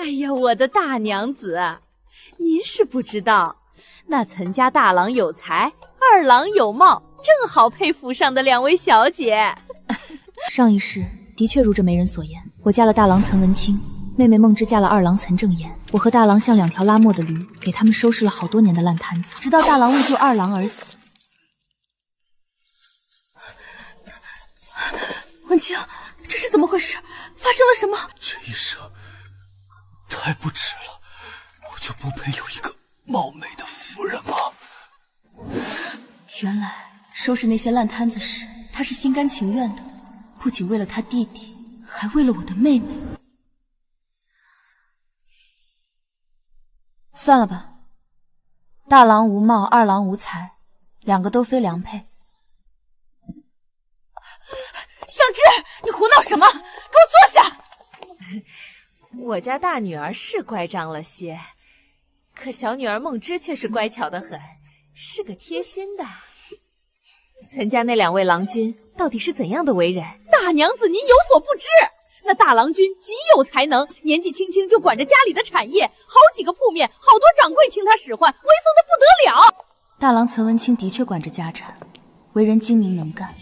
哎呀，我的大娘子，您是不知道，那岑家大郎有才，二郎有貌，正好配府上的两位小姐。上一世的确如这媒人所言，我嫁了大郎岑文清，妹妹梦之嫁了二郎岑正言。我和大郎像两条拉磨的驴，给他们收拾了好多年的烂摊子，直到大郎为救二郎而死。文清，这是怎么回事？发生了什么？这一生太不值了，我就不配有一个貌美的夫人吗？原来收拾那些烂摊子时，他是心甘情愿的，不仅为了他弟弟，还为了我的妹妹。算了吧，大郎无貌，二郎无才，两个都非良配。香芝，你胡闹什么？给我坐下！我家大女儿是乖张了些，可小女儿梦之却是乖巧得很，是个贴心的。岑家那两位郎君到底是怎样的为人？大娘子您有所不知，那大郎君极有才能，年纪轻轻就管着家里的产业，好几个铺面，好多掌柜听他使唤，威风的不得了。大郎岑文清的确管着家产，为人精明能干，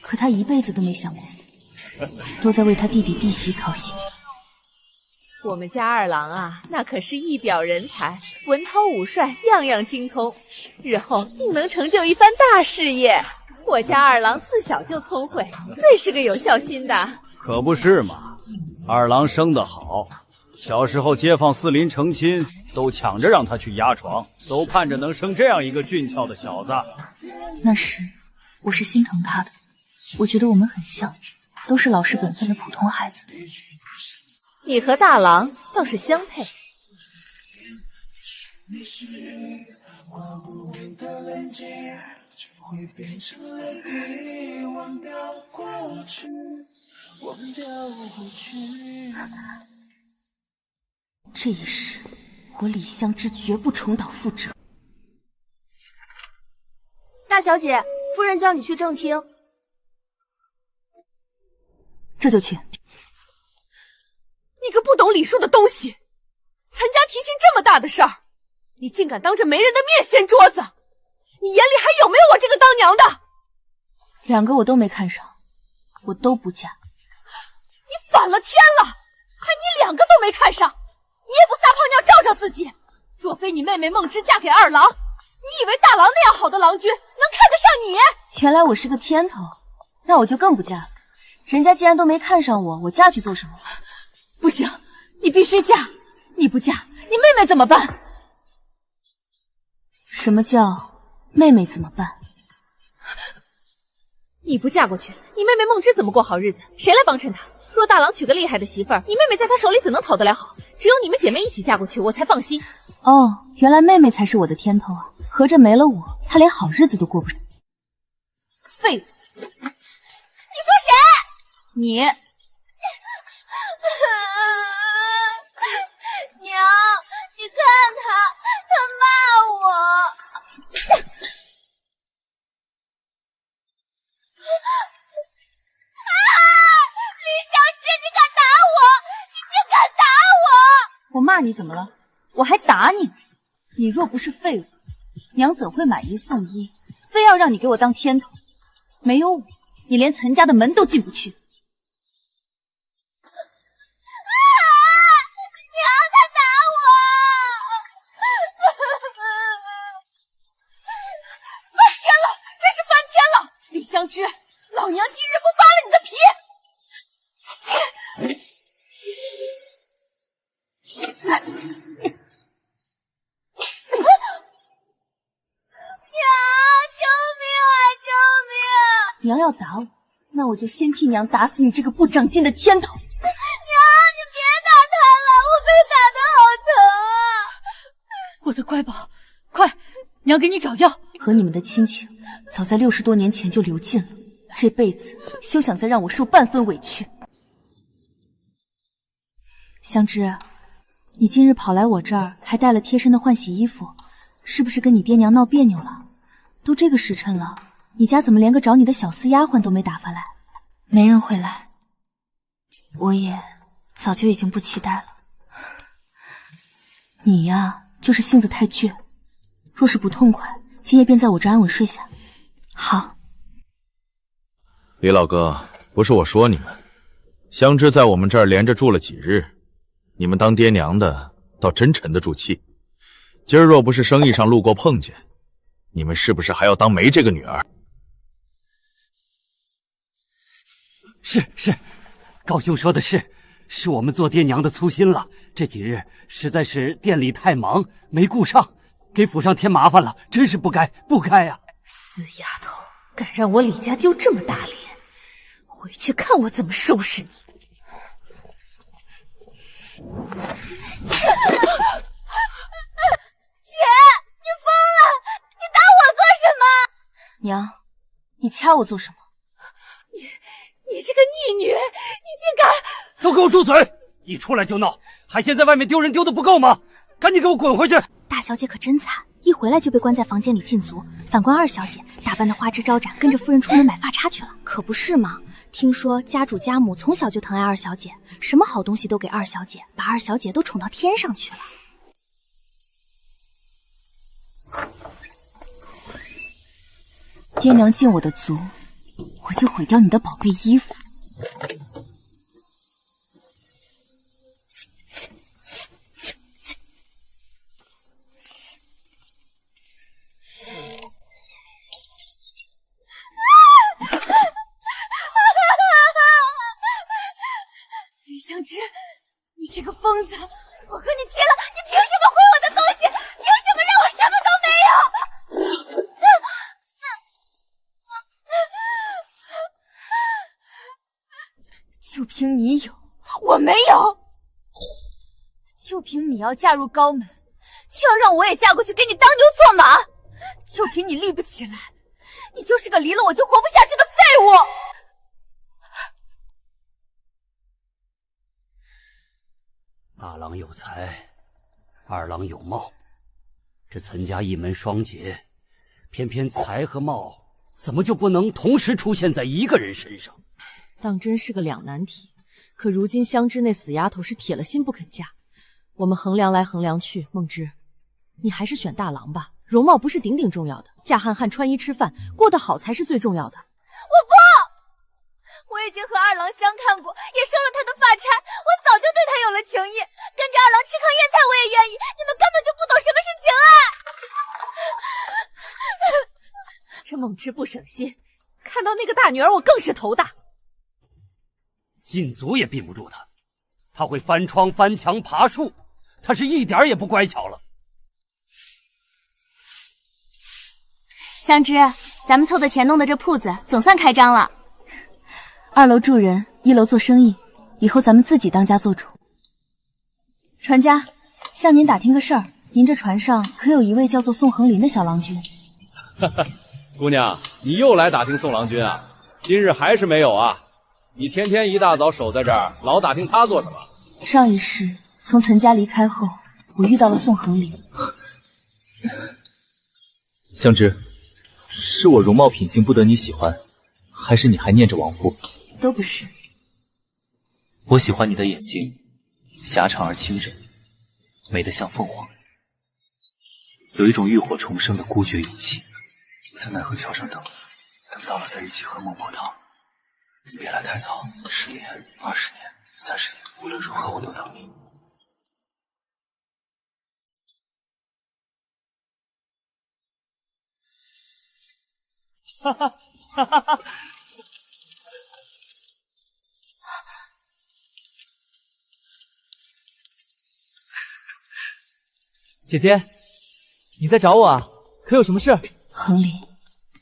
可他一辈子都没享过福，都在为他弟弟弟媳操心。我们家二郎啊，那可是一表人才，文韬武帅，样样精通，日后定能成就一番大事业。我家二郎自小就聪慧，最是个有孝心的。可不是嘛，二郎生得好，小时候街坊四邻成亲，都抢着让他去压床，都盼着能生这样一个俊俏的小子。那时我是心疼他的，我觉得我们很像，都是老实本分的普通孩子。你和大郎倒是相配。这一世，我李香芝绝不重蹈覆辙。大小姐，夫人叫你去正厅。这就去。你个不懂礼数的东西！岑家提亲这么大的事儿，你竟敢当着媒人的面掀桌子！你眼里还有没有我这个当娘的？两个我都没看上，我都不嫁。你反了天了！还你两个都没看上，你也不撒泡尿照照自己？若非你妹妹梦之嫁给二郎，你以为大郎那样好的郎君能看得上你？原来我是个天头，那我就更不嫁了。人家既然都没看上我，我嫁去做什么？不行，你必须嫁！你不嫁，你妹妹怎么办？什么叫妹妹怎么办？你不嫁过去，你妹妹梦之怎么过好日子？谁来帮衬她？若大郎娶个厉害的媳妇儿，你妹妹在他手里怎能讨得了好？只有你们姐妹一起嫁过去，我才放心。哦，原来妹妹才是我的天头啊！合着没了我，她连好日子都过不上。废物！你说谁？你。娘，你看他骂我。李香芝，你敢打我！你竟敢打我！我骂你怎么了？我还打你！你若不是废物，娘怎会买一送一，非要让你给我当天头？没有我，你连岑家的门都进不去。李香芝，老娘今日不扒了你的皮！娘，救命啊！救命！娘要打我，那我就先替娘打死你这个不长进的天头！娘，你别打他了，我被打得好疼啊！我的乖宝，快，娘给你找药。和你们的亲情早在60多年前就流尽了，这辈子休想再让我受半分委屈。香芝，你今日跑来我这儿，还带了贴身的换洗衣服，是不是跟你爹娘闹别扭了？都这个时辰了，你家怎么连个找你的小厮丫鬟都没打发来？没人会来，我也早就已经不期待了。你呀，就是性子太倔。若是不痛快，今夜便在我这安稳睡下。好。李老哥，不是我说你们，香芝在我们这儿连着住了几日，你们当爹娘的倒真沉得住气。今儿若不是生意上路过碰见，你们是不是还要当没这个女儿？是，高兄说的是我们做爹娘的粗心了。这几日实在是店里太忙，没顾上，给府上添麻烦了，真是不该呀！死丫头，敢让我李家丢这么大脸，回去看我怎么收拾你！姐，你疯了！你打我做什么？娘，你掐我做什么？你这个逆女，你竟敢！都给我住嘴！一出来就闹，还嫌在外面丢人丢的不够吗？赶紧给我滚回去！大小姐可真惨，一回来就被关在房间里禁足。反观二小姐，打扮的花枝招展，跟着夫人出门买发插去了。可不是嘛？听说家主家母从小就疼爱二小姐，什么好东西都给二小姐，把二小姐都宠到天上去了。爹娘禁我的足，我就毁掉你的宝贝衣服。李香芝，你这个疯子！我和你拼了，你凭什么毁我的东西？凭什么让我什么都没有？就凭你有，我没有。就凭你要嫁入高门，就要让我也嫁过去给你当牛做马，就凭你立不起来，你就是个离了我就活不下去的废物。大郎有才，二郎有貌，这岑家一门双杰，偏偏才和貌怎么就不能同时出现在一个人身上？当真是个两难题。可如今香芝那死丫头是铁了心不肯嫁，我们衡量来衡量去，梦芝，你还是选大郎吧。容貌不是顶顶重要的，嫁汉汉穿衣吃饭过得好才是最重要的。我不！我已经和二郎相看过，也收了他的发钗，我早就对他有了情意，跟着二郎吃糠咽菜我也愿意。你们根本就不懂什么是情爱。这梦芝不省心，看到那个大女儿我更是头大。禁足也闭不住他，他会翻窗翻墙爬树，他是一点也不乖巧了。香芝，咱们凑的钱弄的这铺子总算开张了。2楼住人，1楼做生意，以后咱们自己当家做主。船家，向您打听个事儿，您这船上可有一位叫做宋恒林的小郎君？姑娘，你又来打听宋郎君啊？今日还是没有啊？你天天一大早守在这儿，老打听他做什么？上一世从岑家离开后，我遇到了宋恒林。香芝，是我容貌品行不得你喜欢，还是你还念着亡夫？都不是。我喜欢你的眼睛，狭长而清澈，美得像凤凰，有一种浴火重生的孤绝勇气。我在奈何桥上等到了在一起喝孟婆汤。你别来太早，10年、20年、30年，无论如何我都等你。哈哈哈哈哈！姐姐，你在找我啊？可有什么事？恒林，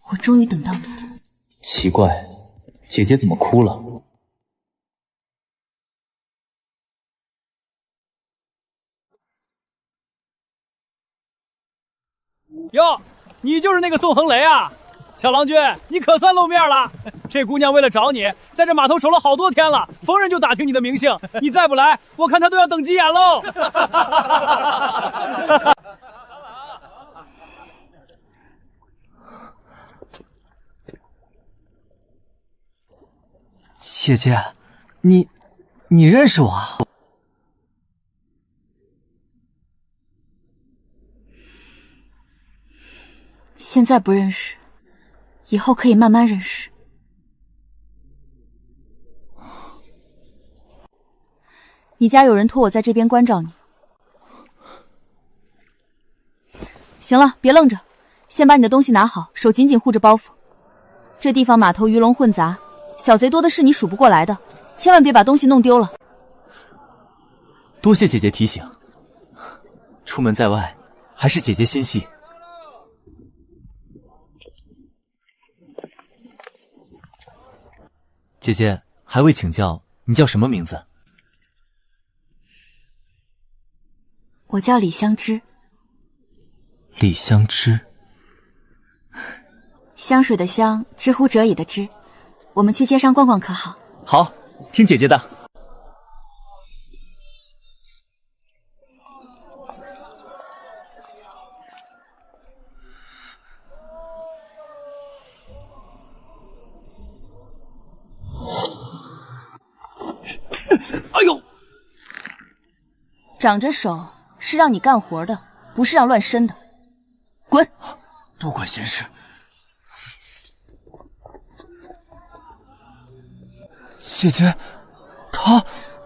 我终于等到你了。奇怪。姐姐怎么哭了？哟，你就是那个宋恒雷啊！小郎君，你可算露面了。这姑娘为了找你，在这码头守了好多天了，逢人就打听你的名姓。你再不来，我看她都要等急眼喽。姐姐，你认识我啊？现在不认识，以后可以慢慢认识。你家有人托我在这边关照你。行了，别愣着，先把你的东西拿好，手紧紧护着包袱。这地方码头鱼龙混杂，小贼多的是你数不过来的，千万别把东西弄丢了。多谢姐姐提醒，出门在外，还是姐姐心细。姐姐，还未请教，你叫什么名字？我叫李香芝。李香芝。香水的香，知乎者矣的知。我们去街上逛逛可好？好，听姐姐的。哎呦！长着手是让你干活的，不是让乱伸的。滚！多管闲事。姐姐，她……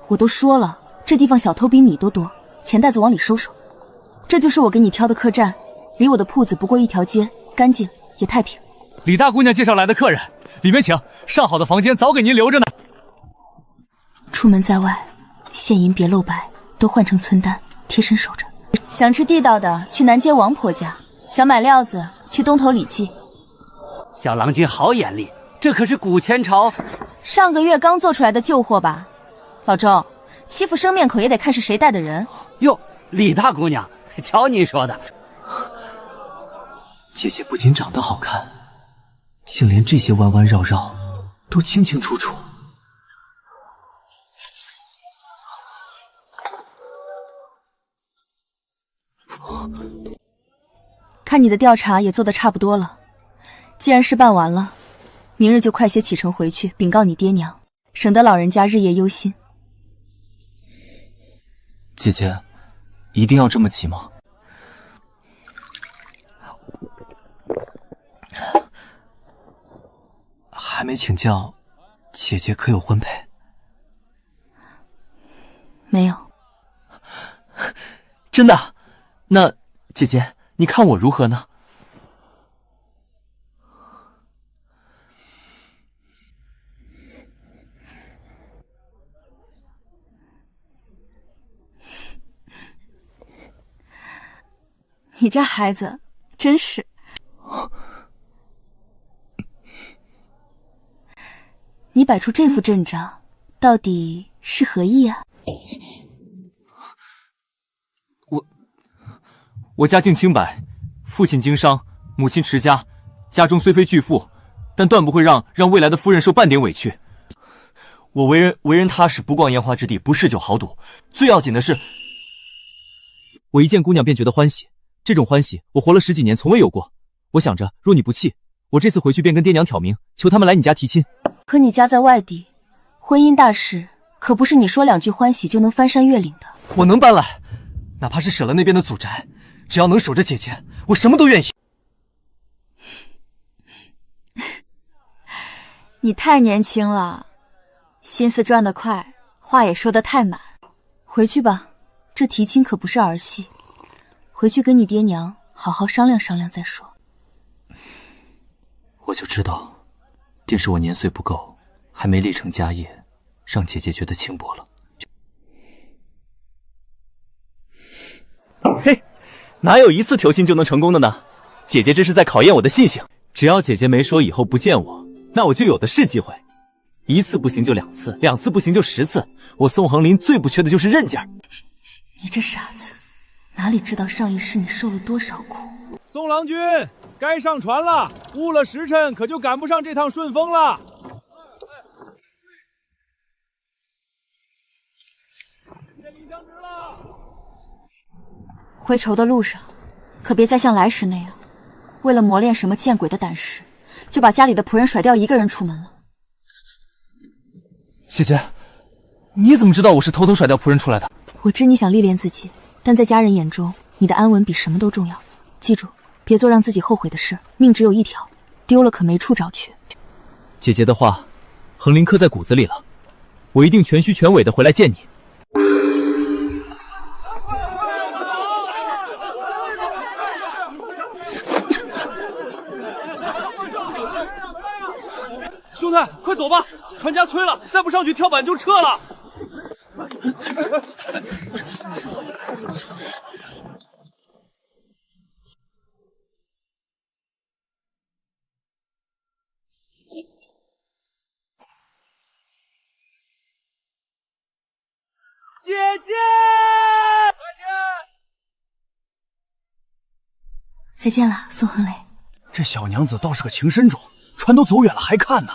我都说了，这地方小偷比你都多，钱袋子往里收收。这就是我给你挑的客栈，离我的铺子不过一条街，干净也太平。李大姑娘介绍来的客人，里面请。上好的房间早给您留着呢。出门在外，现银别露白，都换成存单，贴身守着。想吃地道的，去南街王婆家；想买料子，去东头李记。小郎君好眼力，这可是古天朝上个月刚做出来的旧货吧？老周，欺负生面孔也得看是谁带的人。哟，李大姑娘，瞧你说的。姐姐不仅长得好看，竟连这些弯弯绕绕都清清楚楚。看你的调查也做得差不多了，既然事办完了，明日就快些启程回去禀告你爹娘，省得老人家日夜忧心。姐姐，一定要这么急吗？还没请教，姐姐可有婚配？没有。真的？那姐姐，你看我如何呢？你这孩子真是……你摆出这副阵仗，到底是何意啊？我家境清白，父亲经商，母亲持家，家中虽非巨富，但断不会让未来的夫人受半点委屈。我为人踏实，不逛烟花之地，不嗜酒豪赌。最要紧的是，我一见姑娘便觉得欢喜，这种欢喜我活了10几年从未有过。我想着，若你不弃，我这次回去便跟爹娘挑明，求他们来你家提亲。可你家在外地，婚姻大事可不是你说两句欢喜就能翻山越岭的。我能搬来，哪怕是舍了那边的祖宅，只要能守着姐姐，我什么都愿意。你太年轻了，心思转得快，话也说得太满。回去吧，这提亲可不是儿戏，回去跟你爹娘好好商量商量再说。我就知道，定是我年岁不够，还没立成家业，让姐姐觉得轻薄了。嘿，哪有一次投亲就能成功的呢？姐姐这是在考验我的信性。只要姐姐没说以后不见我，那我就有的是机会。1次不行就2次，2次不行就10次。我宋恒林最不缺的就是韧劲儿。你这傻子，哪里知道上一世你受了多少苦？宋郎君，该上船了，误了时辰可就赶不上这趟顺风了。回仇的路上，可别再像来时那样，为了磨练什么见鬼的胆识，就把家里的仆人甩掉一个人出门了。姐姐，你怎么知道我是偷偷甩掉仆人出来的？我知你想历练自己，但在家人眼中，你的安稳比什么都重要。记住，别做让自己后悔的事。命只有一条，丢了可没处找去。姐姐的话，恒林刻在骨子里了，我一定全虚全伪的回来见你。兄弟，快走吧！船家催了，再不上去跳板就撤了。姐姐，再见了，宋恒磊。这小娘子倒是个情深种，船都走远了还看呢。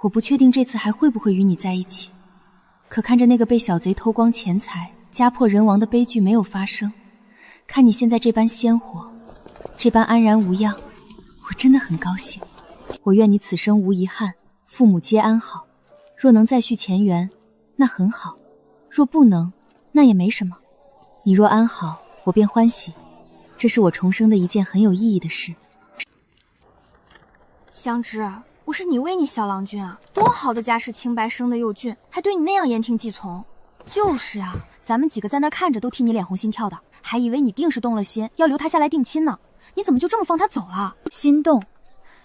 我不确定这次还会不会与你在一起，可看着那个被小贼偷光钱财、家破人亡的悲剧没有发生，看你现在这般鲜活，这般安然无恙，我真的很高兴。我愿你此生无遗憾，父母皆安好。若能再续前缘，那很好；若不能，那也没什么。你若安好，我便欢喜。这是我重生的一件很有意义的事。香芝，我是你为你小郎君啊，多好的家世清白，生得又俊，还对你那样言听计从。就是啊，咱们几个在那看着都替你脸红心跳的，还以为你定是动了心，要留他下来定亲呢。你怎么就这么放他走了？心动，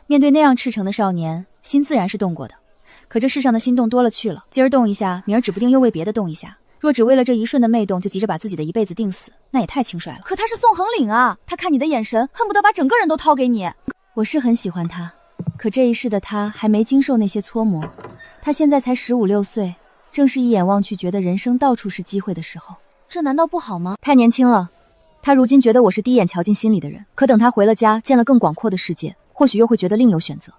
面对那样赤诚的少年，心自然是动过的。可这世上的心动多了去了，今儿动一下，明儿指不定又为别的动一下。若只为了这一瞬的媚动就急着把自己的一辈子定死，那也太轻率了。可他是宋恒岭啊，他看你的眼神恨不得把整个人都掏给你。我是很喜欢他，可这一世的他还没经受那些搓磨，他现在才15、16岁，正是一眼望去觉得人生到处是机会的时候。这难道不好吗？太年轻了，他如今觉得我是第一眼瞧进心里的人，可等他回了家，见了更广阔的世界，或许又会觉得另有选择。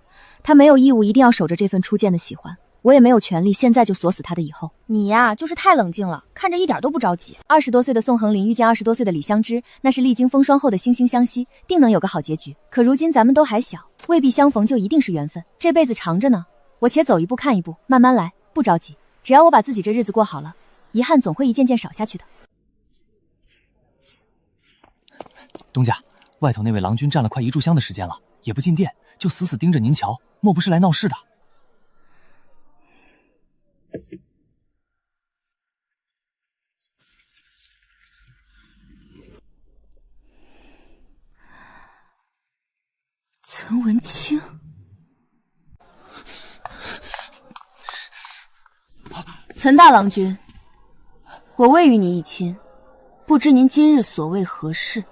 他没有义务一定要守着这份初见的喜欢，我也没有权利现在就锁死他的以后。你呀，就是太冷静了，看着一点都不着急。20多岁的宋恒林遇见20多岁的李香芝，那是历经风霜后的惺惺相惜，定能有个好结局。可如今咱们都还小，未必相逢就一定是缘分，这辈子长着呢，我且走一步看一步，慢慢来，不着急。只要我把自己这日子过好了，遗憾总会一件件少下去的。东家，外头那位郎君站了快1炷香的时间了，也不进店，就死死盯着您瞧，莫不是来闹事的？岑文清，岑大郎君，我未与你一亲，不知您今日所谓何事？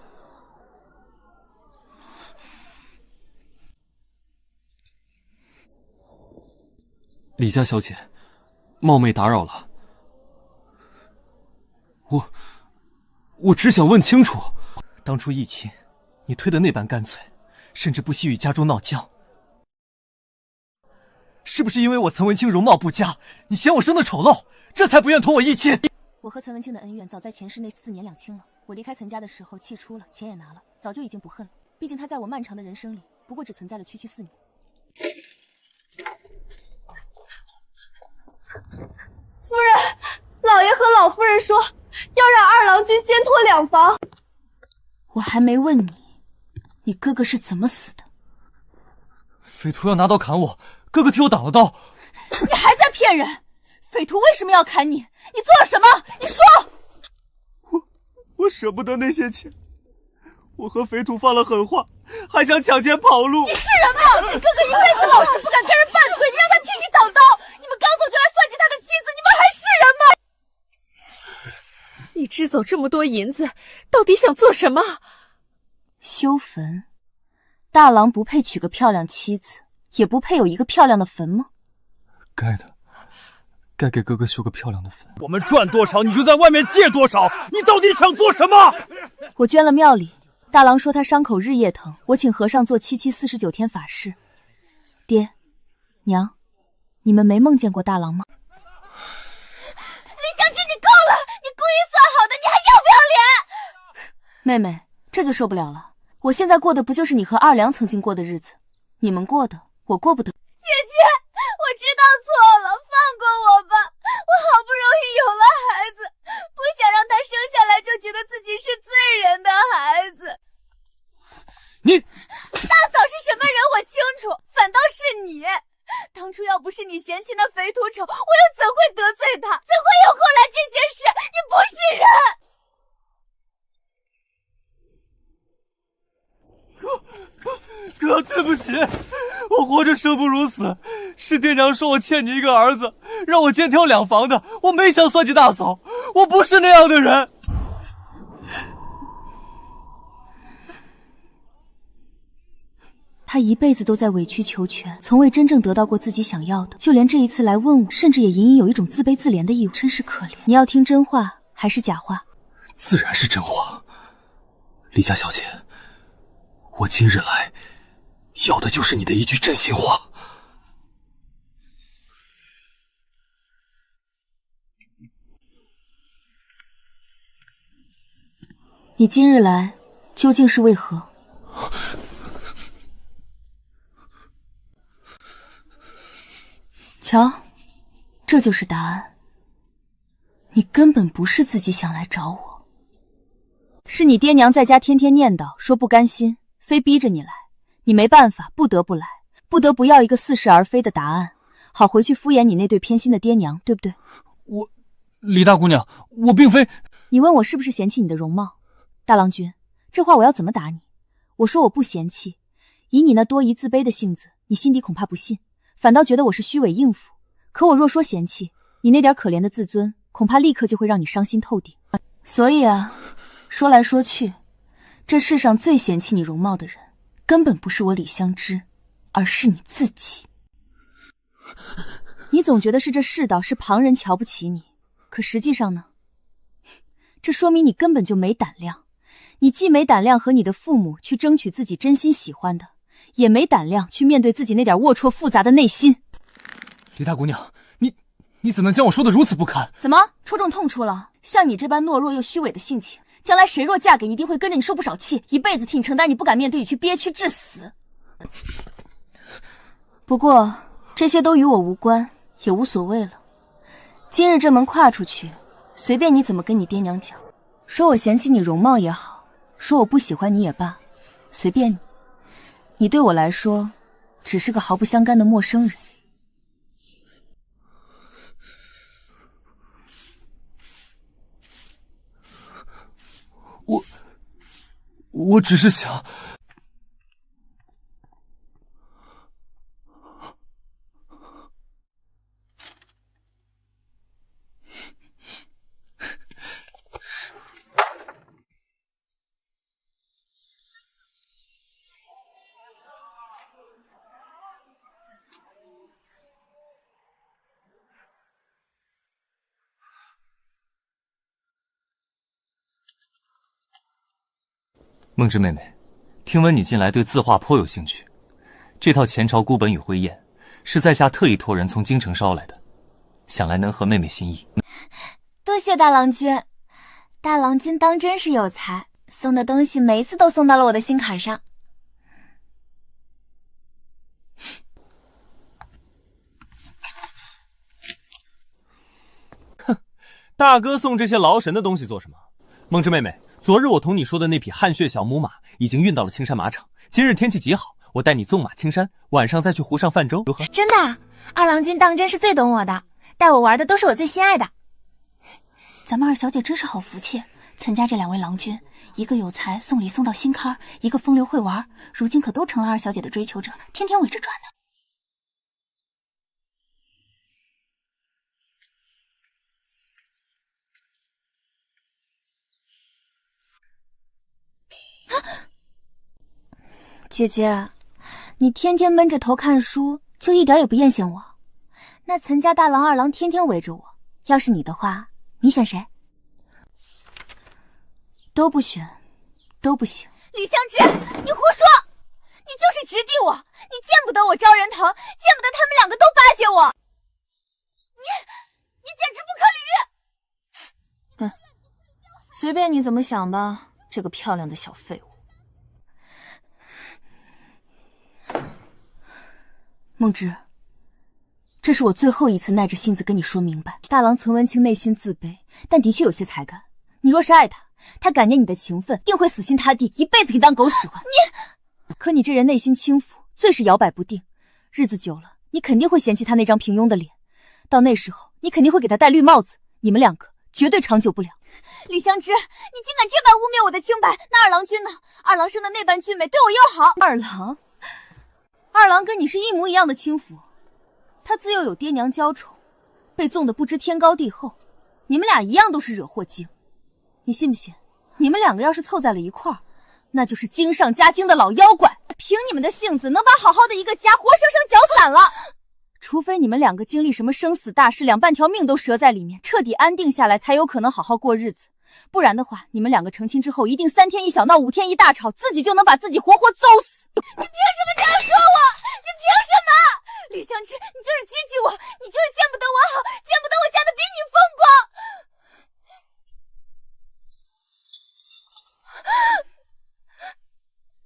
李家小姐，冒昧打扰了。我只想问清楚，当初一亲，你推得那般干脆，甚至不惜与家中闹僵，是不是因为我岑文清容貌不佳，你嫌我生得丑陋，这才不愿同我一亲？我和岑文清的恩怨早在前世那4年2清了。我离开岑家的时候气出了，钱也拿了，早就已经不恨了。毕竟他在我漫长的人生里，不过只存在了区区4年。夫人，老爷和老夫人说要让二郎君兼托2房。我还没问你，你哥哥是怎么死的？匪徒要拿刀砍我，哥哥替我挡了刀。你还在骗人！匪徒为什么要砍你？你做了什么？你说！我舍不得那些钱，我和匪徒放了狠话，还想抢钱跑路。你是人吗？你哥哥一辈子老实不敢跟人拌嘴，你让他替你挡刀，你们刚走就来算计他的妻子，你们还是人吗？你支走这么多银子，到底想做什么？修坟。大郎不配娶个漂亮妻子，也不配有一个漂亮的坟吗？该的，该给哥哥修个漂亮的坟。我们赚多少你就在外面借多少，你到底想做什么？我捐了庙里，大郎说他伤口日夜疼，我请和尚做749天法事。爹娘，你们没梦见过大郎吗？李香芝，你够了！你故意算好的，你还要不要脸？妹妹，这就受不了了。我现在过的不就是你和2良曾经过的日子？你们过的，我过不得。姐姐，我知道错了，放过我吧！我好不容易有了孩当初要不是你嫌弃那肥土丑，我又怎会得罪他？怎会有后来这些事？你不是人！哥，对不起，我活着生不如死，是爹娘说我欠你一个儿子，让我肩挑两房的，我没想算计大嫂，我不是那样的人。他一辈子都在委曲求全，从未真正得到过自己想要的，就连这一次来问我，甚至也隐隐有一种自卑自怜的意味，真是可怜。你要听真话还是假话？自然是真话。李家小姐，我今日来要的就是你的一句真心话。你今日来究竟是为何？瞧，这就是答案。你根本不是自己想来找我，是你爹娘在家天天念叨，说不甘心，非逼着你来，你没办法，不得不来，不得不要一个似是而非的答案，好回去敷衍你那对偏心的爹娘，对不对？李大姑娘，我并非……你问我是不是嫌弃你的容貌？大郎君，这话我要怎么答你？我说我不嫌弃，以你那多疑自卑的性子，你心底恐怕不信，反倒觉得我是虚伪应付。可我若说嫌弃，你那点可怜的自尊，恐怕立刻就会让你伤心透顶。所以啊，说来说去，这世上最嫌弃你容貌的人，根本不是我李香芝，而是你自己。你总觉得是这世道，是旁人瞧不起你，可实际上呢？这说明你根本就没胆量。你既没胆量和你的父母去争取自己真心喜欢的，也没胆量去面对自己那点龌龊复杂的内心。李大姑娘，你怎能将我说的如此不堪？怎么戳中痛处了？像你这般懦弱又虚伪的性情，将来谁若嫁给你，一定会跟着你受不少气，一辈子替你承担你不敢面对与去憋屈致死。不过这些都与我无关，也无所谓了。今日这门跨出去，随便你怎么跟你爹娘讲，说我嫌弃你容貌也好，说我不喜欢你也罢，随便你。你对我来说，只是个毫不相干的陌生人。我只是想……梦之妹妹，听闻你近来对字画颇有兴趣，这套前朝孤本与灰砚是在下特意托人从京城捎来的，想来能合妹妹心意。多谢大郎君，大郎君当真是有才，送的东西每一次都送到了我的心坎上。哼，大哥送这些劳神的东西做什么？梦之妹妹，昨日我同你说的那匹汗血小母马已经运到了青山马场，今日天气极好，我带你纵马青山，晚上再去湖上泛舟，如何？真的啊，二郎君当真是最懂我的，带我玩的都是我最心爱的。咱们二小姐真是好福气，岑家这两位郎君，一个有才送礼送到心坎，一个风流会玩，如今可都成了二小姐的追求者，天天围着转呢。姐姐，你天天闷着头看书，就一点也不艳羡我。那岑家大郎二郎天天围着我，要是你的话，你选谁？都不选，都不行。李香芝，你胡说！你就是直抵我，你见不得我招人疼，见不得他们两个都巴结我。你简直不可理喻！随便你怎么想吧，这个漂亮的小废物。梦之，这是我最后一次耐着性子跟你说明白。大郎岑文清内心自卑，但的确有些才干。你若是爱他，他感念你的情分，定会死心塌地，一辈子给你当狗使唤。可你这人内心轻浮，最是摇摆不定，日子久了，你肯定会嫌弃他那张平庸的脸，到那时候你肯定会给他戴绿帽子，你们两个绝对长久不了。李香芝，你竟敢这般污蔑我的清白！那二郎君呢？二郎生的那般俊美，对我又好。二郎跟你是一模一样的轻浮，他自幼有爹娘娇宠，被纵得不知天高地厚，你们俩一样都是惹祸精。你信不信？你们两个要是凑在了一块儿，那就是精上加精的老妖怪。凭你们的性子，能把好好的一个家活生生搅散了。除非你们两个经历什么生死大事，两半条命都折在里面，彻底安定下来，才有可能好好过日子。不然的话，你们两个成亲之后，一定3天一小闹，5天一大吵，自己就能把自己活活揍死。你凭什么这样说我？你凭什么？李香芝，你就是激起我，你就是见不得我好，见不得我嫁得比你风光。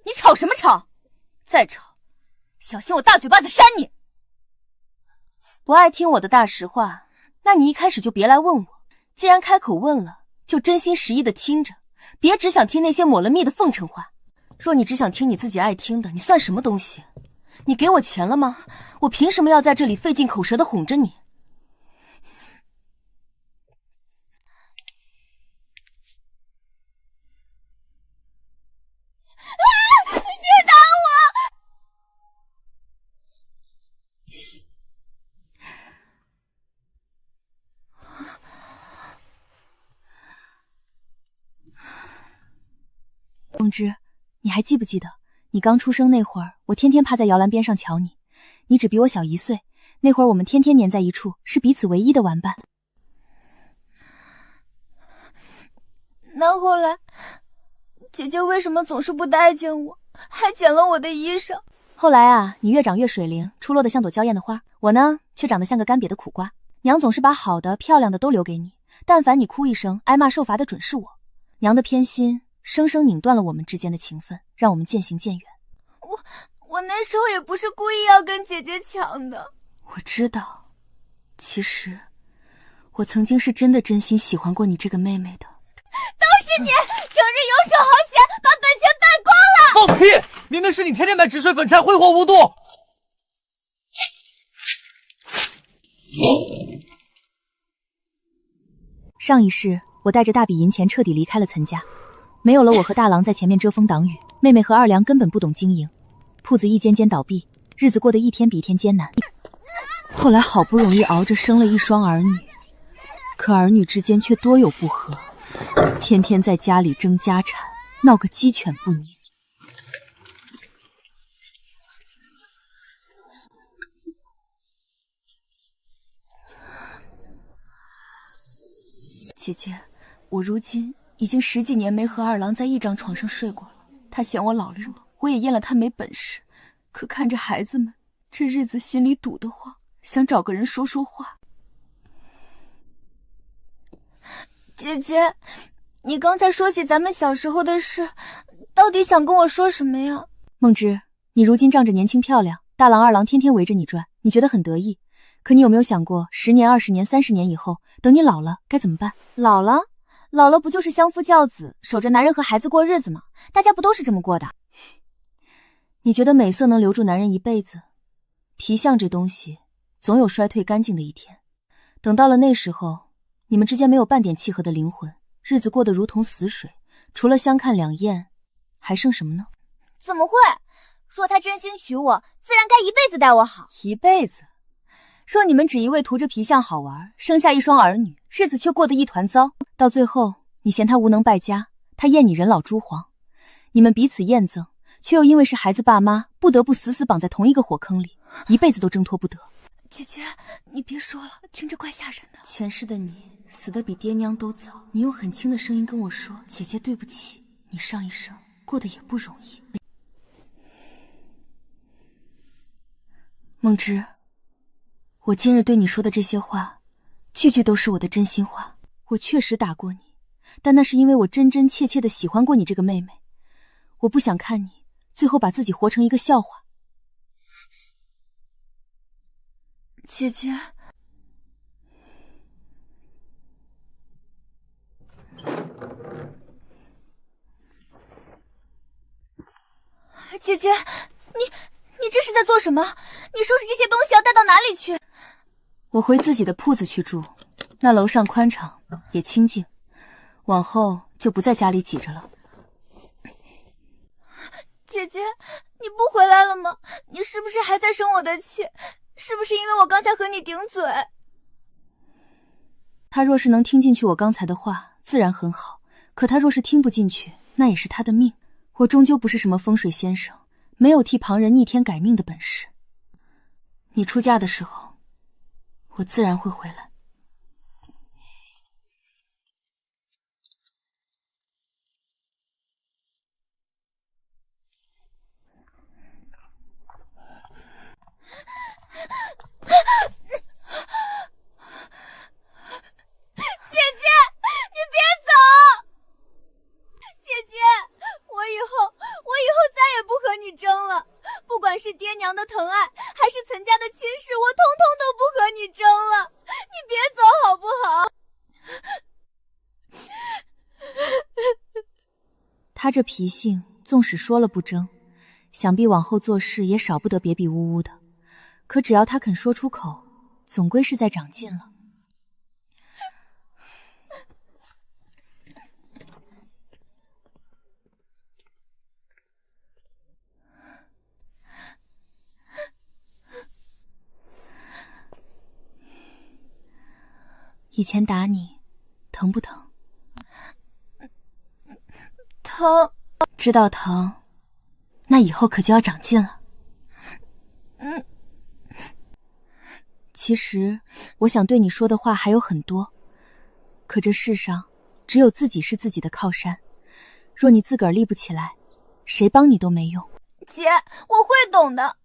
你吵什么吵？再吵，小心我大嘴巴子扇你！不爱听我的大实话，那你一开始就别来问我。既然开口问了，就真心实意的听着，别只想听那些抹了蜜的奉承话。若你只想听你自己爱听的，你算什么东西？你给我钱了吗？我凭什么要在这里费尽口舌的哄着你？别打我！梦之，你还记不记得你刚出生那会儿，我天天趴在摇篮边上瞧你，你只比我小1岁，那会儿我们天天黏在一处，是彼此唯一的玩伴。那后来，姐姐为什么总是不待见我，还捡了我的衣裳？后来啊，你越长越水灵，出落得像朵娇艳的花，我呢，却长得像个干瘪的苦瓜。娘总是把好的、漂亮的都留给你，但凡你哭一声，挨骂受罚的准是我。娘的偏心，生生拧断了我们之间的情分，让我们渐行渐远。我那时候也不是故意要跟姐姐抢的。我知道，其实我曾经是真的真心喜欢过你这个妹妹的。都是你，整日游手好闲，把本钱败光了。放屁！明明是你天天买止水粉柴，挥霍无度。上一世，我带着大笔银钱彻底离开了岑家，没有了我和大郎在前面遮风挡雨，妹妹和二娘根本不懂经营，铺子一间间倒闭，日子过得一天比一天艰难。后来好不容易熬着生了一双儿女，可儿女之间却多有不和，天天在家里争家产，闹个鸡犬不宁。姐姐，我如今已经10几年没和二郎在一张床上睡过了。他嫌我老了弱，我也厌了他没本事。可看着孩子们，这日子心里堵得慌，想找个人说说话。姐姐，你刚才说起咱们小时候的事，到底想跟我说什么呀？梦之，你如今仗着年轻漂亮，大郎二郎天天围着你转，你觉得很得意。可你有没有想过，10年、20年、30年以后，等你老了该怎么办？老了不就是相夫教子，守着男人和孩子过日子吗？大家不都是这么过的？你觉得美色能留住男人一辈子？皮相这东西，总有衰退干净的一天。等到了那时候，你们之间没有半点契合的灵魂，日子过得如同死水，除了相看两厌，还剩什么呢？怎么会？若他真心娶我，自然该一辈子待我好。一辈子？说你们只一味图着皮相好玩，生下一双儿女，日子却过得一团糟，到最后你嫌他无能败家，他厌你人老珠黄，你们彼此厌憎，却又因为是孩子爸妈，不得不死死绑在同一个火坑里，一辈子都挣脱不得。姐姐，你别说了，听着怪吓人的。前世的你死得比爹娘都早，你用很轻的声音跟我说：“姐姐对不起，你上一生过得也不容易。”梦之，我今日对你说的这些话，句句都是我的真心话。我确实打过你，但那是因为我真真切切的喜欢过你这个妹妹。我不想看你最后把自己活成一个笑话。姐姐，姐姐，你这是在做什么？你收拾这些东西要带到哪里去？我回自己的铺子去住，那楼上宽敞也清静，往后就不在家里挤着了。姐姐，你不回来了吗？你是不是还在生我的气？是不是因为我刚才和你顶嘴？他若是能听进去我刚才的话，自然很好，可他若是听不进去，那也是他的命。我终究不是什么风水先生，没有替旁人逆天改命的本事。你出嫁的时候，我自然会回来。姐姐，你别走！姐姐，我以后再也不和你争了。不管是爹娘的疼爱，还是岑家的亲事，我通通都不和你争了。你别走好不好？他这脾性，纵使说了不争，想必往后做事也少不得别别呜呜的。可只要他肯说出口，总归是在长进了。以前打你，疼不疼？疼。知道疼，那以后可就要长进了。其实，我想对你说的话还有很多，可这世上只有自己是自己的靠山。若你自个儿立不起来，谁帮你都没用。姐，我会懂的。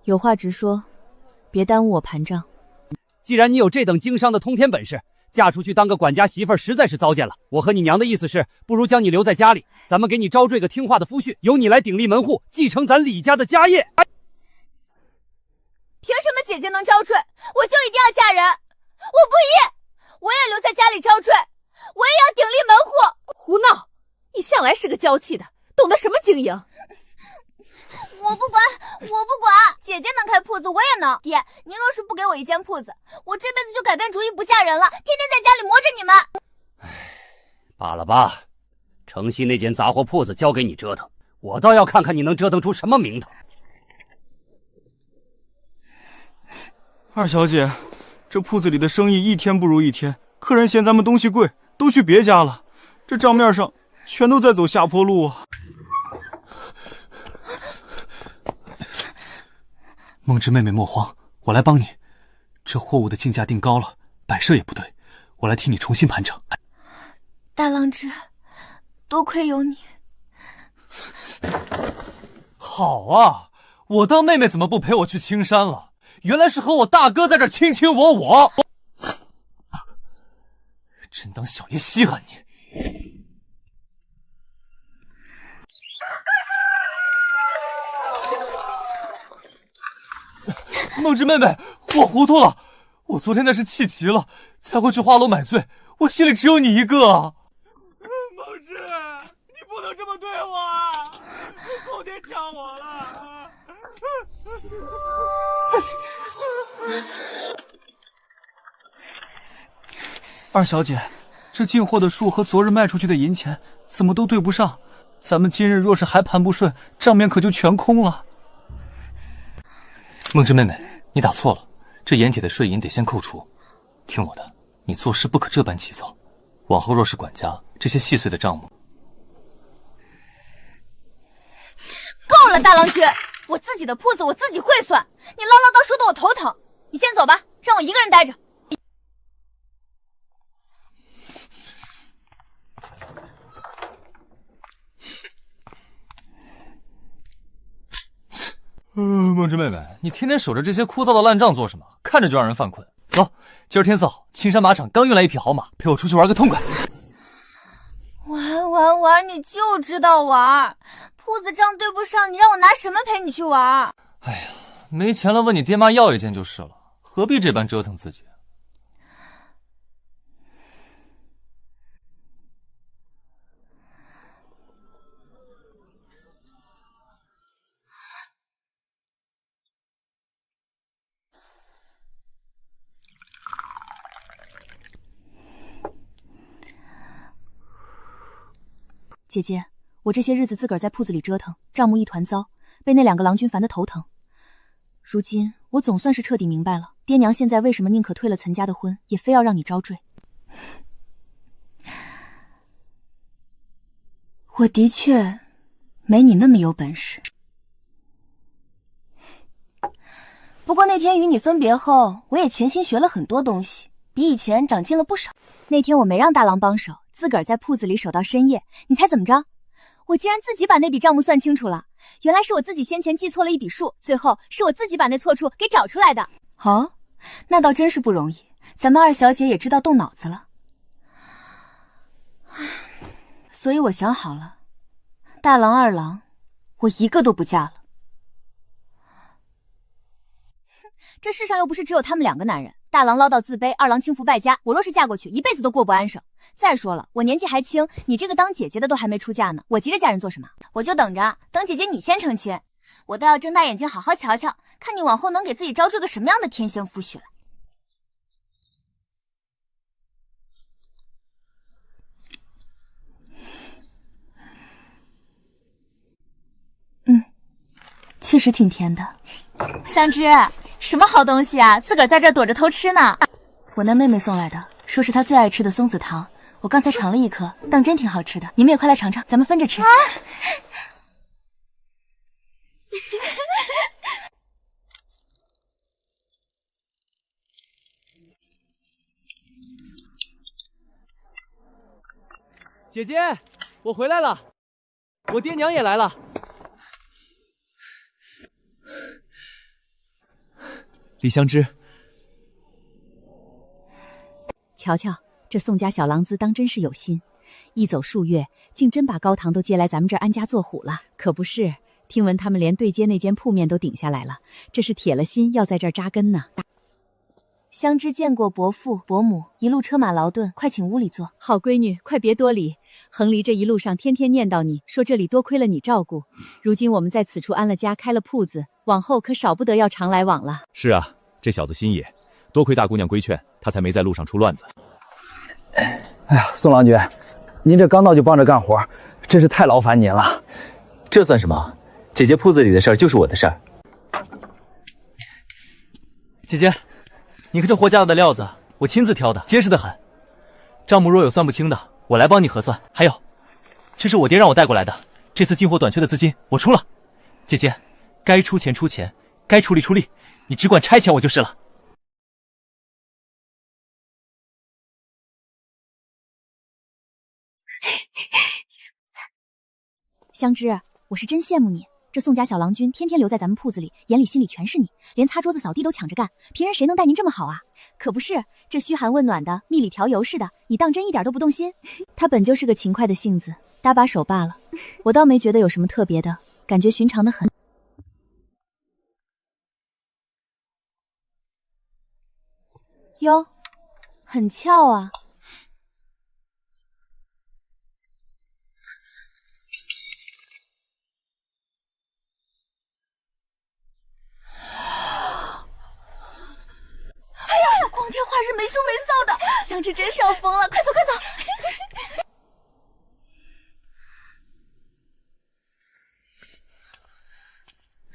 有话直说，别耽误我盘账。既然你有这等经商的通天本事，嫁出去当个管家媳妇儿实在是糟践了。我和你娘的意思是，不如将你留在家里，咱们给你招赘个听话的夫婿，由你来鼎立门户，继承咱李家的家业。凭什么姐姐能招赘，我就一定要嫁人？我不依，我也留在家里招赘，我也要鼎立门户。胡闹！你向来是个娇气的，懂得什么经营？我不管，姐姐能开铺子，我也能。爹，您若是不给我一间铺子，我这辈子就改变主意不嫁人了，天天在家里磨着你们。罢了吧，城西那间杂货铺子交给你折腾，我倒要看看你能折腾出什么名堂。二小姐，这铺子里的生意一天不如一天，客人嫌咱们东西贵，都去别家了，这账面上全都在走下坡路啊。梦之妹妹莫慌，我来帮你。这货物的进价定高了，摆设也不对，我来替你重新盘整。大郎之，多亏有你。好啊，我当妹妹怎么不陪我去青山了？原来是和我大哥在这卿卿我我，真当小爷稀罕你。梦之妹妹，我糊涂了，我昨天那是气急了，才会去花楼买醉，我心里只有你一个啊。梦之，你不能这么对我啊！后天抢我了。二小姐，这进货的数和昨日卖出去的银钱怎么都对不上？咱们今日若是还盘不顺，账面可就全空了。梦之妹妹，你打错了，这盐铁的税银得先扣除。听我的，你做事不可这般急躁。往后若是管家，这些细碎的账目……够了，大郎君，我自己的铺子我自己会算，你唠唠叨说的我头疼。你先走吧，让我一个人待着。梦之妹妹，你天天守着这些枯燥的烂账做什么？开看着就让人犯困。走，今儿天色好，青山马场刚运来一匹好马，陪我出去玩个痛快。玩，你就知道玩，铺子账对不上，你让我拿什么陪你去玩？哎呀，没钱了问你爹妈要一件就是了，何必这般折腾自己？姐姐，我这些日子自个儿在铺子里折腾，账目一团糟，被那2个郎君烦得头疼。如今我总算是彻底明白了，爹娘现在为什么宁可退了岑家的婚，也非要让你招赘。我的确没你那么有本事，不过那天与你分别后，我也潜心学了很多东西，比以前长进了不少。那天我没让大郎帮手，自个儿在铺子里守到深夜，你猜怎么着？我竟然自己把那笔账目算清楚了，原来是我自己先前记错了一笔数，最后是我自己把那错处给找出来的。哦，那倒真是不容易，咱们二小姐也知道动脑子了。所以我想好了，大郎二郎，我一个都不嫁了。这世上又不是只有他们2个男人，大郎唠叨自卑，二郎轻浮败家，我若是嫁过去，一辈子都过不安生。再说了，我年纪还轻，你这个当姐姐的都还没出嫁呢，我急着嫁人做什么？我就等着等姐姐你先成亲，我倒要睁大眼睛好好瞧瞧，看你往后能给自己招出个什么样的天仙夫婿来。确实挺甜的。香芝，什么好东西啊，自个儿在这躲着偷吃呢？我那妹妹送来的，说是她最爱吃的松子糖，我刚才尝了一颗，当真挺好吃的。你们也快来尝尝，咱们分着吃。姐姐，我回来了，我爹娘也来了。李香芝，瞧瞧，这宋家小郎子当真是有心，一走数月，竟真把高堂都接来咱们这儿安家做虎了。可不是，听闻他们连对接那间铺面都顶下来了，这是铁了心要在这儿扎根呢。香芝见过伯父伯母，一路车马劳顿，快请屋里坐。好闺女，快别多礼。恒离这一路上天天念叨你，说这里多亏了你照顾。如今我们在此处安了家，开了铺子，往后可少不得要常来往了。是啊，这小子心野，多亏大姑娘规劝，他才没在路上出乱子。哎呀，宋郎君，您这刚到就帮着干活，真是太劳烦您了。这算什么？姐姐铺子里的事儿就是我的事儿。姐姐，你看这货架子的料子，我亲自挑的，结实的很。账目若有算不清的，我来帮你核算。还有，这是我爹让我带过来的，这次进货短缺的资金我出了。姐姐，该出钱出钱，该出力出力，你只管差遣我就是了。香芝，我是真羡慕你，这宋家小郎君天天留在咱们铺子里，眼里心里全是你，连擦桌子扫地都抢着干，平人谁能待您这么好啊？可不是，这嘘寒问暖的，蜜里调油似的，你当真一点都不动心？他本就是个勤快的性子，搭把手罢了，我倒没觉得有什么特别的，感觉寻常的很。哟，很俏啊。光天化日没羞没臊的，香芝真是要疯了！快走快走！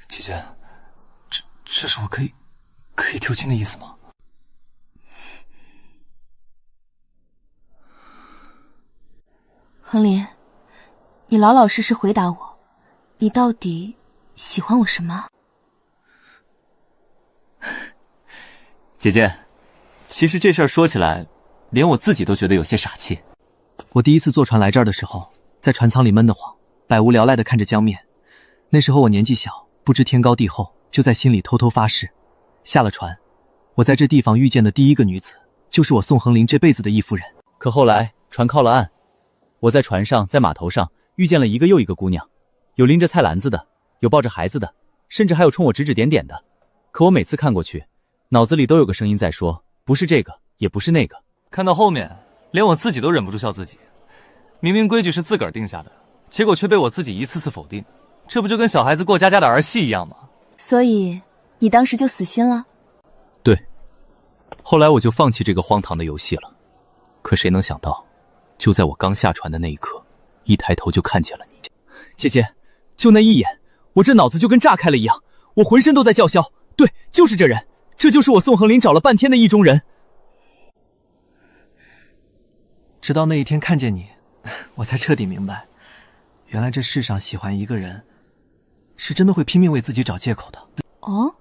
姐姐，这是我可以丢亲的意思吗？恒林，你老老实实回答我，你到底喜欢我什么？姐姐，其实这事儿说起来，连我自己都觉得有些傻气。我第一次坐船来这儿的时候，在船舱里闷得慌，百无聊赖地看着江面。那时候我年纪小，不知天高地厚，就在心里偷偷发誓，下了船，我在这地方遇见的第一个女子，就是我宋恒林这辈子的义夫人。可后来船靠了岸，我在船上，在码头上遇见了一个又一个姑娘，有拎着菜篮子的，有抱着孩子的，甚至还有冲我指指点点的。可我每次看过去，脑子里都有个声音在说，不是这个，也不是那个。看到后面，连我自己都忍不住笑自己。明明规矩是自个儿定下的，结果却被我自己一次次否定，这不就跟小孩子过家家的儿戏一样吗？所以你当时就死心了？对，后来我就放弃这个荒唐的游戏了。可谁能想到，就在我刚下船的那一刻，一抬头就看见了你。姐姐，就那一眼，我这脑子就跟炸开了一样，我浑身都在叫嚣。对，就是这人，这就是我宋恒林找了半天的意中人。直到那一天看见你，我才彻底明白，原来这世上喜欢一个人，是真的会拼命为自己找借口的。哦，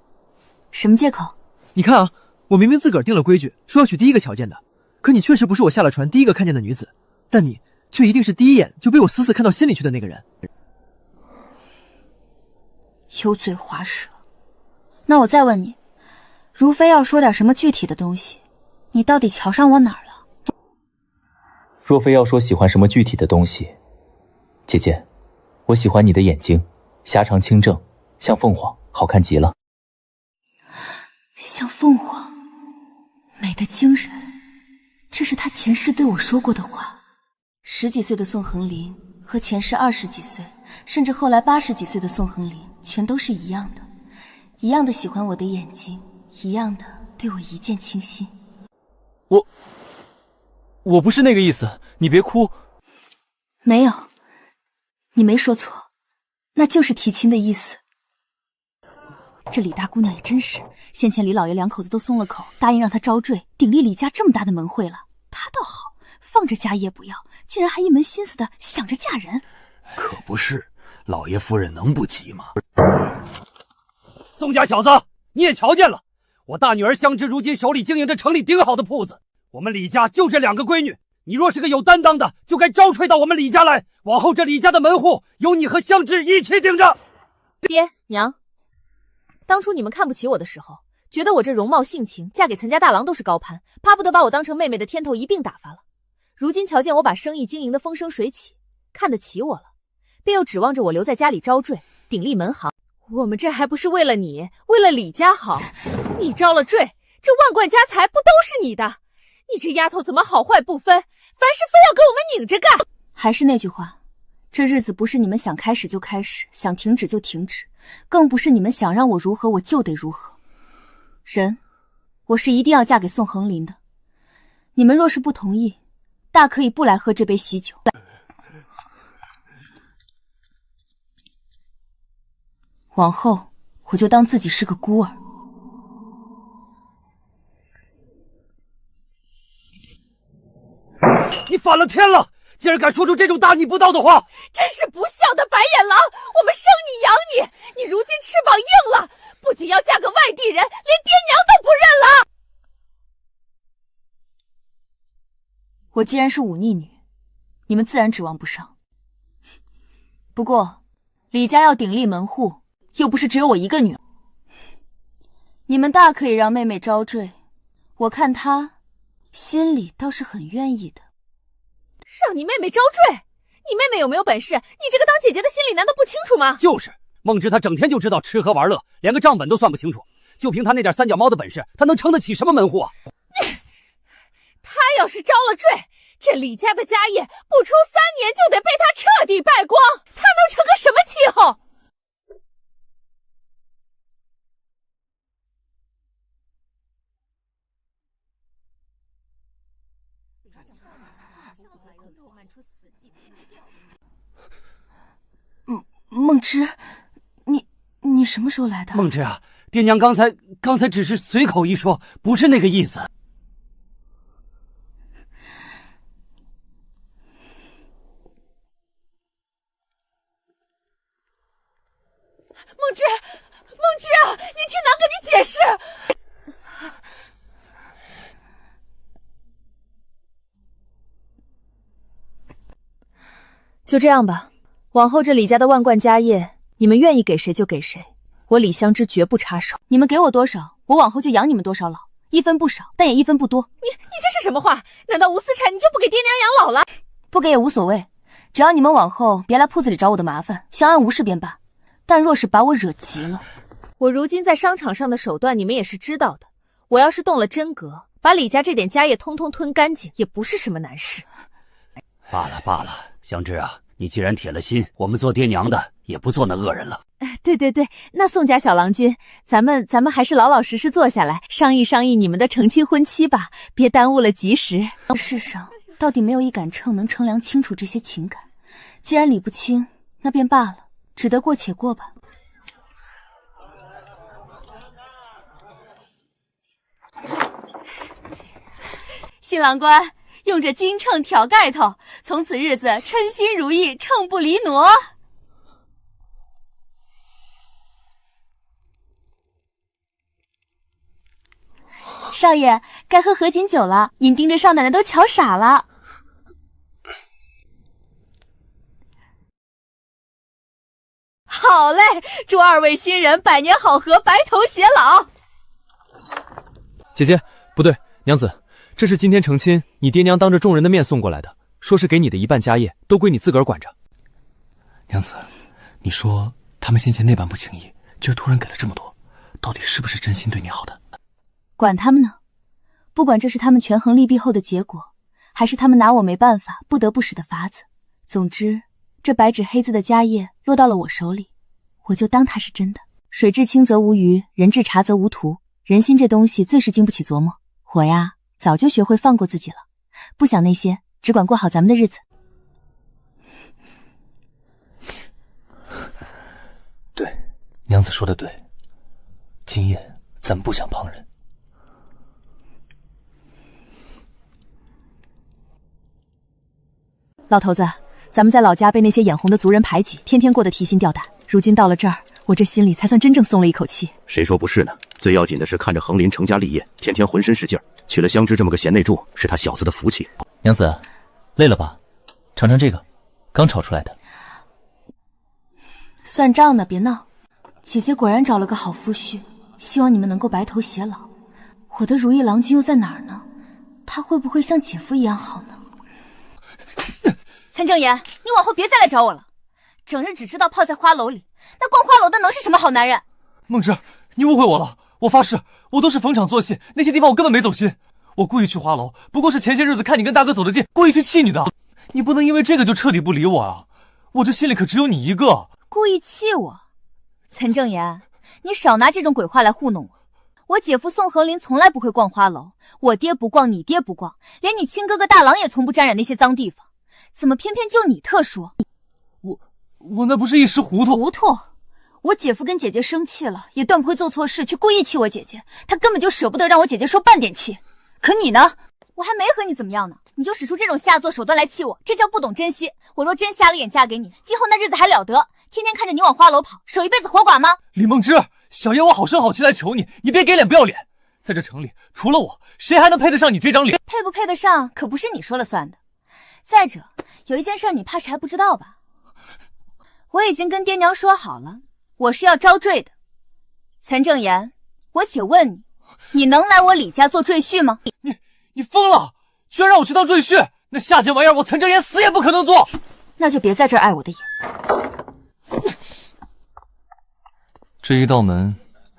什么借口？你看啊，我明明自个儿定了规矩，说要娶第一个瞧见的，可你确实不是我下了船第一个看见的女子，但你却一定是第一眼就被我死死看到心里去的那个人。油嘴滑舌。那我再问你，如非要说点什么具体的东西，你到底瞧上我哪儿了？若非要说喜欢什么具体的东西，姐姐，我喜欢你的眼睛，狭长清正，像凤凰，好看极了。像凤凰，美得惊人，这是他前世对我说过的话。10几岁的宋恒林和前世20几岁，甚至后来80几岁的宋恒林，全都是一样的，一样的喜欢我的眼睛，一样的对我一见倾心。我不是那个意思，你别哭。没有，你没说错，那就是提亲的意思。这李大姑娘也真是，先前李老爷两口子都松了口，答应让她招赘，鼎立李家这么大的门会了。她倒好，放着家业不要，竟然还一门心思的想着嫁人。可不是，老爷夫人能不急吗？宋家小子，你也瞧见了，我大女儿香芝如今手里经营着城里顶好的铺子，我们李家就这2个闺女，你若是个有担当的，就该招赘到我们李家来，往后这李家的门户由你和香芝一起顶着。爹娘，当初你们看不起我的时候，觉得我这容貌性情嫁给岑家大郎都是高攀，巴不得把我当成妹妹的天头一并打发了。如今瞧见我把生意经营得风生水起，看得起我了，便又指望着我留在家里招赘，鼎立门行。我们这还不是为了你，为了李家好？你招了赘，这万贯家财不都是你的？你这丫头怎么好坏不分，凡事非要跟我们拧着干？还是那句话，这日子不是你们想开始就开始，想停止就停止，更不是你们想让我如何我就得如何。人，我是一定要嫁给宋恒林的。你们若是不同意，大可以不来喝这杯喜酒。往后我就当自己是个孤儿。你反了天了，竟然敢说出这种大逆不道的话！真是不孝的白眼狼！我们生你养你，你如今翅膀硬了，不仅要嫁个外地人，连爹娘都不认了。我既然是忤逆女，你们自然指望不上。不过李家要鼎立门户，又不是只有我一个女儿，你们大可以让妹妹招赘，我看她心里倒是很愿意的。让你妹妹招赘？你妹妹有没有本事？你这个当姐姐的心里难道不清楚吗？就是，孟芝她整天就知道吃喝玩乐，连个账本都算不清楚。就凭她那点三脚猫的本事，她能撑得起什么门户啊？她要是招了赘，这李家的家业不出3年就得被她彻底败光，她能成个什么气候？孟芝，你什么时候来的？孟芝啊，爹娘刚才只是随口一说，不是那个意思。孟芝啊，你听娘跟你解释。就这样吧，往后这李家的万贯家业，你们愿意给谁就给谁，我李香芝绝不插手。你们给我多少，我往后就养你们多少老， 1分不少，但也1分不多。你这是什么话？难道无私产你就不给爹娘养老了？不给也无所谓，只要你们往后别来铺子里找我的麻烦，相安无事便罢。但若是把我惹急了，我如今在商场上的手段你们也是知道的。我要是动了真格，把李家这点家业通通吞干净，也不是什么难事。罢了，香芝啊，你既然铁了心，我们做爹娘的也不做那恶人了。对，那宋家小郎君，咱们还是老老实实坐下来商议商议你们的成亲婚期吧，别耽误了吉时。世上到底没有一杆秤能称量清楚这些情感，既然理不清，那便罢了，只得过且过吧。新郎官，用这金秤挑盖头，从此日子称心如意，秤不离挪。少爷，该喝合卺酒了，您盯着少奶奶都瞧傻了。好嘞，祝2位新人百年好合，白头偕老。姐姐，不对，娘子，这是今天成亲，你爹娘当着众人的面送过来的，说是给你的一半家业都归你自个儿管着。娘子，你说他们先前那般不情义，今儿突然给了这么多，到底是不是真心对你好的？管他们呢，不管这是他们权衡利弊后的结果，还是他们拿我没办法不得不使的法子，总之这白纸黑字的家业落到了我手里，我就当它是真的。水至清则无鱼，人至察则无徒，人心这东西最是经不起琢磨。我呀早就学会放过自己了，不想那些，只管过好咱们的日子。对，娘子说的对，今夜咱不想旁人。老头子，咱们在老家被那些眼红的族人排挤，天天过得提心吊胆，如今到了这儿，我这心里才算真正松了一口气。谁说不是呢？最要紧的是看着恒林成家立业，天天浑身是劲儿，娶了香芝这么个贤内助，是他小子的福气。娘子，累了吧？尝尝这个，刚炒出来的。算账呢，别闹。姐姐果然找了个好夫婿，希望你们能够白头偕老。我的如意郎君又在哪儿呢？他会不会像姐夫一样好呢？岑正言，你往后别再来找我了，整日只知道泡在花楼里，那逛花楼的能是什么好男人？梦芝，你误会我了，我发誓，我都是逢场作戏，那些地方我根本没走心。我故意去花楼，不过是前些日子看你跟大哥走得近，故意去气你的。你不能因为这个就彻底不理我啊！我这心里可只有你一个。故意气我？岑正言，你少拿这种鬼话来糊弄我。我姐夫宋恒林从来不会逛花楼，我爹不逛，你爹不逛，连你亲哥哥大郎也从不沾染那些脏地方，怎么偏偏就你特殊？我那不是一时糊涂。糊涂？我姐夫跟姐姐生气了，也断不会做错事去故意气我姐姐，他根本就舍不得让我姐姐受半点气。可你呢？我还没和你怎么样呢，你就使出这种下作手段来气我，这叫不懂珍惜。我若真瞎了眼嫁给你，今后那日子还了得？天天看着你往花楼跑，守一辈子活寡吗？李梦芝，小爷我好声好气来求你，你别给脸不要脸。在这城里，除了我，谁还能配得上你这张脸？配不配得上，可不是你说了算的。再者，有一件事你怕是还不知道吧？我已经跟爹娘说好了，我是要招赘的。岑正言，我且问你，你能来我李家做赘婿吗？你疯了！居然让我去当赘婿，那下贱玩意儿我岑正言死也不可能做。那就别在这儿碍我的眼。这一道门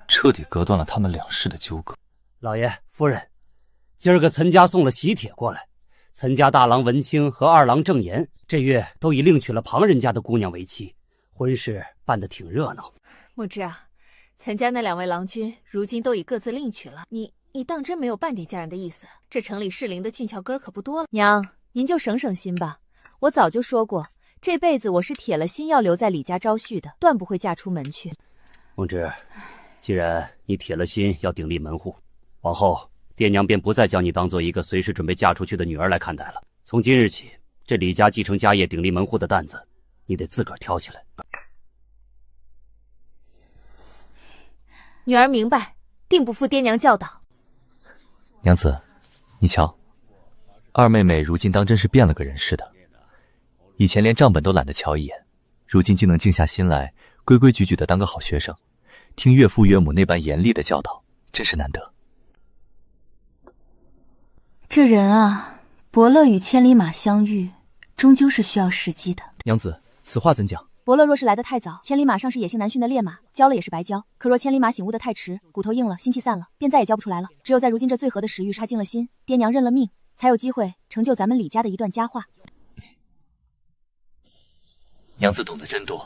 彻底隔断了他们两世的纠葛。老爷夫人，今儿个岑家送了喜帖过来，岑家大郎文清和二郎郑言这月都已另娶了旁人家的姑娘为妻，婚事办得挺热闹。木之啊，岑家那2位郎君如今都已各自另娶了，你当真没有半点嫁人的意思？这城里适龄的俊俏哥可不多了。娘，您就省省心吧。我早就说过，这辈子我是铁了心要留在李家招婿的，断不会嫁出门去。梦之，既然你铁了心要鼎立门户，往后爹娘便不再将你当做一个随时准备嫁出去的女儿来看待了。从今日起，这李家继承家业、鼎立门户的担子，你得自个儿挑起来。女儿明白，定不负爹娘教导。娘子，你瞧，二妹妹如今当真是变了个人似的。以前连账本都懒得瞧一眼，如今竟能静下心来，规规矩矩的当个好学生，听岳父岳母那般严厉的教导，真是难得。这人啊，伯乐与千里马相遇，终究是需要时机的。娘子，此话怎讲？伯乐若是来得太早，千里马上是野性难驯的烈马，教了也是白教。可若千里马醒悟得太迟，骨头硬了，心气散了，便再也教不出来了。只有在如今这最合的时遇，插进了心，爹娘认了命，才有机会成就咱们李家的一段佳话。娘子懂得真多。